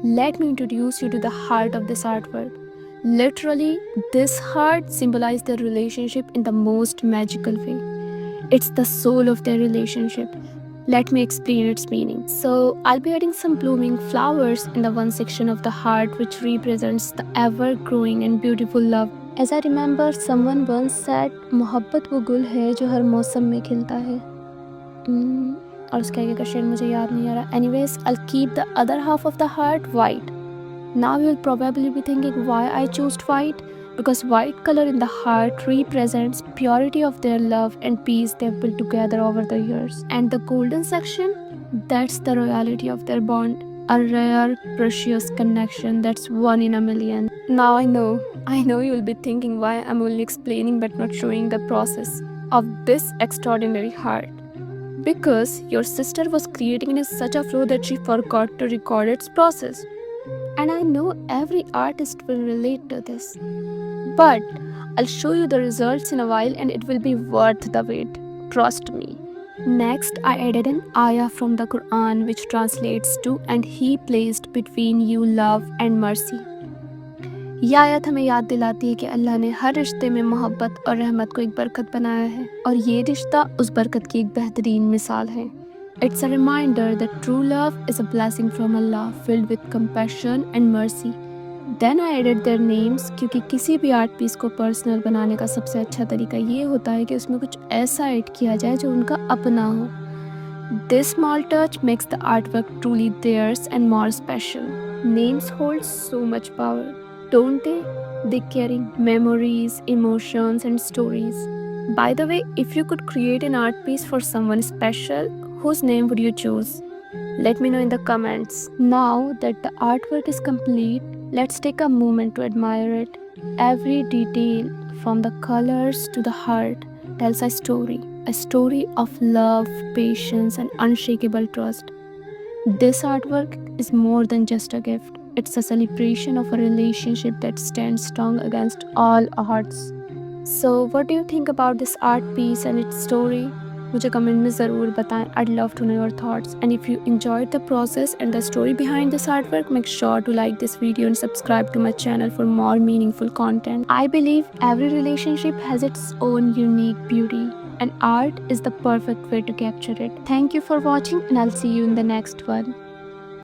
Let me introduce you to the heart of this artwork. Literally, this heart symbolizes their relationship in the most magical way. It's the soul of their relationship. Let me explain its meaning. So, I'll be adding some blooming flowers in the one section of the heart which represents the ever growing and beautiful love. As I remember, someone once said, मोहब्बत वो गुल है जो हर मौसम में खिलता है. और उसके आगे का शेर मुझे याद नहीं आ रहा. Anyways, I'll keep the other half of the heart white. Now you'll probably be thinking why I chose white. Because white color in the heart represents purity of their love and peace they've built together over the years. And the golden section, that's the royalty of their bond. A rare, precious connection that's one in a million. Now I know you'll be thinking why I'm only explaining but not showing the process of this extraordinary heart. Because your sister was creating it in such a flow that she forgot to record its process. And I know every artist will relate to this. But I'll show you the results in a while and it will be worth the wait. Trust me. Next, I added an ayah from the Quran which translates to and he placed between you love and mercy. यह आयत हमें याद दिलाती है कि अल्लाह ने हर रिश्ते में मोहब्बत और रहमत को एक बरकत बनाया है और ये रिश्ता उस बरकत की एक बेहतरीन मिसाल है. It's a reminder that true love is a blessing from Allah filled with compassion and mercy. Then I added their names क्योंकि किसी भी आर्ट पीस को पर्सनल बनाने का सबसे अच्छा तरीका ये होता है कि उसमें कुछ ऐसा ऐड किया जाए जो उनका अपना हो. This small touch makes the artwork truly theirs and more special. Names hold so much power, don't they? They carry memories, emotions and stories. By the way, if you could create an art piece for someone special, whose name would you choose? Let me know in the comments. Now that the artwork is complete, let's take a moment to admire it. Every detail, from the colors to the heart, tells a story of love, patience, and unshakable trust. This artwork is more than just a gift. It's a celebration of a relationship that stands strong against all odds. So, what do you think about this art piece and its story? मुझे comment में ज़रूर बताएं. I'd love to know your thoughts. And if you enjoyed the process and the story behind this artwork, make sure to like this video and subscribe to my channel for more meaningful content. I believe every relationship has its own unique beauty, and art is the perfect way to capture it. Thank you for watching, and I'll see you in the next one.